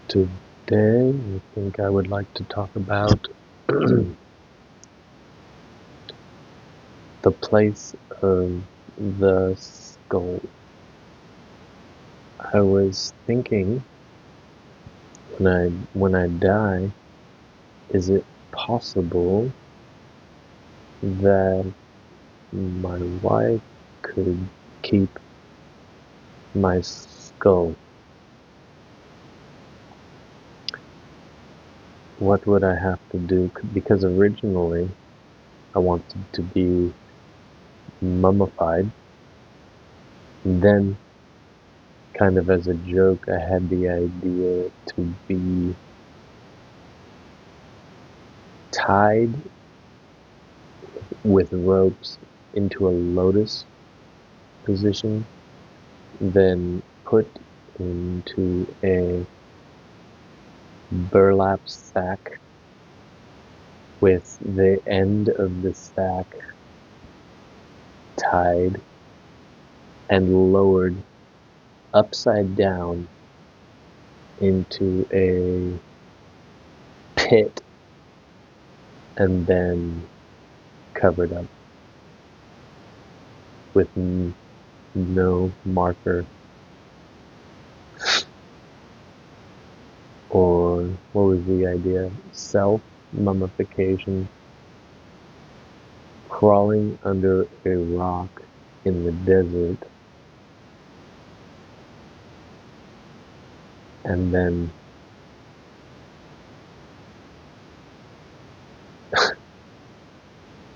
Today, I think I would like to talk about the place of the skull. I was thinking when I die, is it possible that my wife could keep my skull? What would I have to do? Because originally I wanted to be mummified. Then, kind of as a joke, I had the idea to be tied with ropes into a lotus position, then put into a burlap sack with the end of the sack tied and lowered upside down into a pit and then covered up with no marker or what was the idea? Self mummification, crawling under a rock in the desert, and then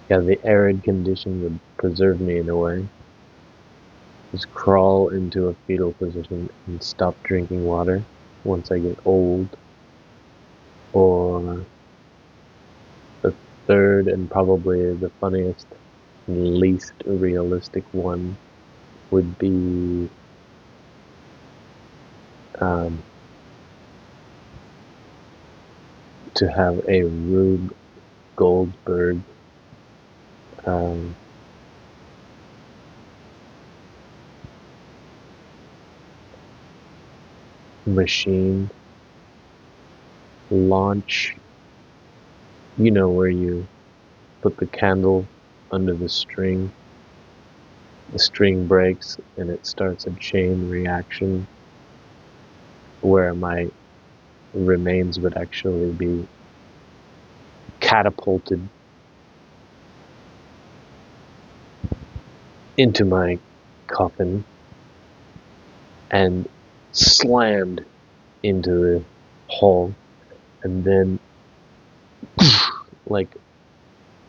the arid condition would preserve me in a way. Just crawl into a fetal position and stop drinking water once I get old. Or the third and probably the funniest and least realistic one would be to have a Rube Goldberg um, machine launch, where you put the candle under the string breaks and it starts a chain reaction where my remains would actually be catapulted into my coffin and slammed into the hole, and then like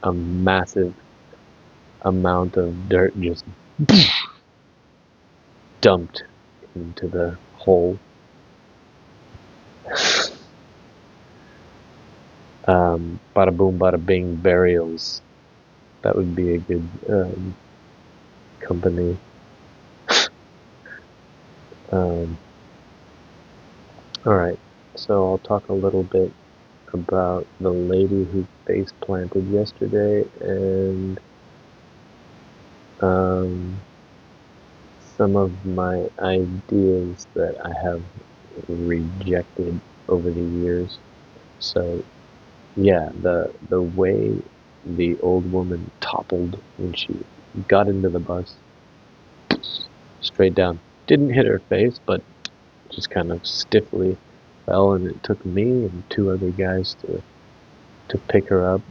a massive amount of dirt just dumped into the hole. Bada boom, bada bing, burials. That would be a good company. Alright, so I'll talk a little bit about the lady who face planted yesterday and some of my ideas that I have rejected over the years. So yeah, the way the old woman toppled when she got into the bus, straight down. Didn't hit her face, but just kind of stiffly fell, and it took me and two other guys to pick her up.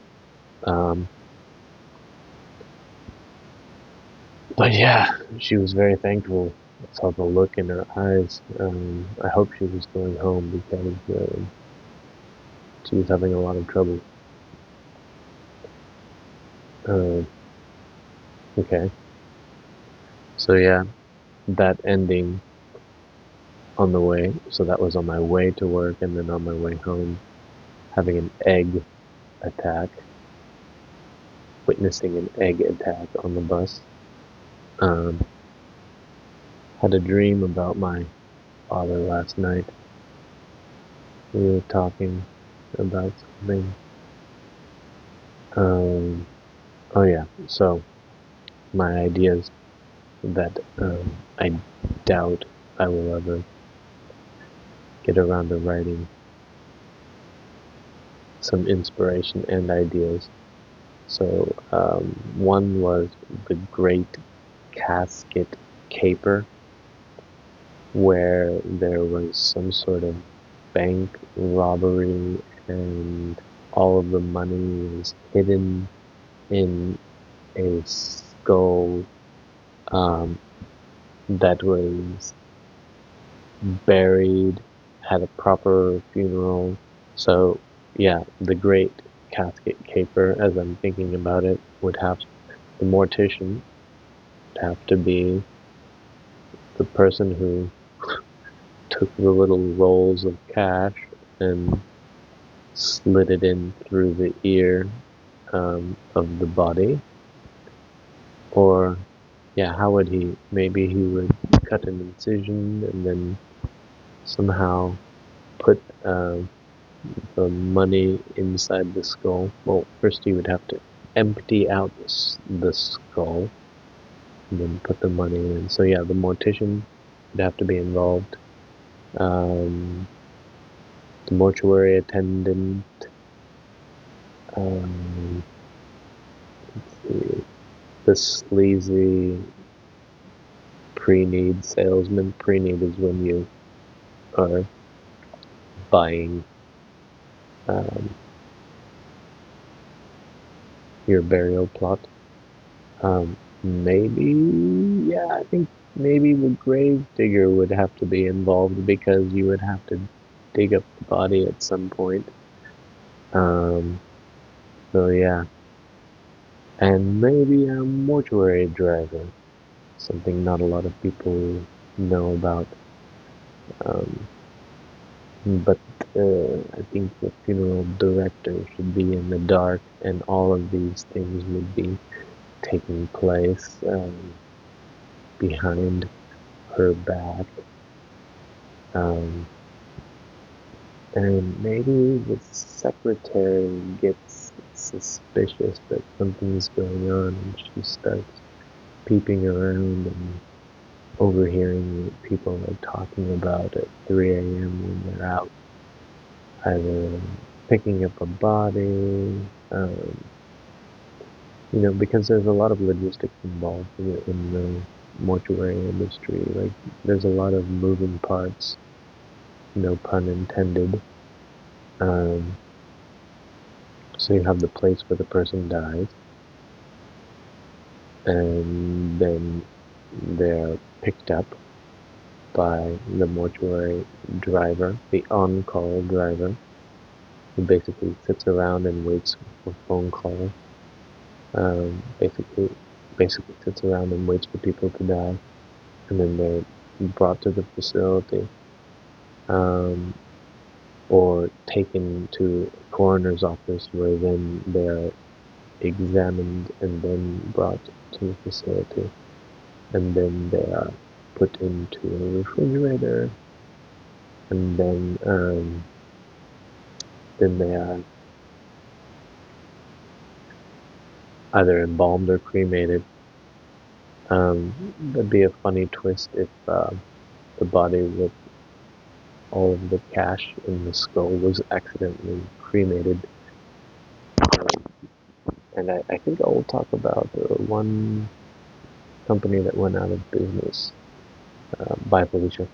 But yeah, she was very thankful. I saw the look in her eyes. I hope she was going home because she was having a lot of trouble. Okay. So yeah, that ending on the way. So that was on my way to work, and then on my way home, having an egg attack, witnessing an egg attack on the bus. Had a dream about my father last night. We were talking about something. Oh yeah, so my ideas that I doubt I will ever get around to writing some inspiration and ideas. So one was the Great Casket Caper, where there was some sort of bank robbery and all of the money was hidden in a skull um, that was buried, had a proper funeral. So, yeah, the Great Casket Caper, as I'm thinking about it, would have the mortician would have to be the person who took the little rolls of cash and slid it in through the ear of the body. Or, yeah, how would he? Maybe he would cut an incision and then somehow put the money inside the skull. Well, first he would have to empty out the skull and then put the money in. So, yeah, the mortician would have to be involved. Um, the mortuary attendant. Um, the sleazy pre-need salesman. Pre-need is when you are buying um, your burial plot. Maybe, yeah, I think maybe the grave digger would have to be involved because you would have to dig up the body at some point. Um, so yeah, and maybe a mortuary driver, something not a lot of people know about. Um, but I think the funeral director should be in the dark, and all of these things would be taking place behind her back. Um, and maybe the secretary gets suspicious that something's going on, and she starts peeping around and overhearing what people are talking about at 3 a.m. when they're out, either picking up a body, because there's a lot of logistics involved in the mortuary industry. Like, there's a lot of moving parts, no pun intended. Um, so you have the place where the person dies, and then they're picked up by the mortuary driver, the on-call driver, who basically sits around and waits for phone calls. Basically sits around and waits for people to die, and then they're brought to the facility, um, or taken to a coroner's office, where then they're examined and then brought to the facility, and then they are put into a refrigerator, and then they are either embalmed or cremated. That'd be a funny twist if the body with all of the cash in the skull was accidentally cremated. And I think I will talk about one company that went out of business. Bye, Felicia.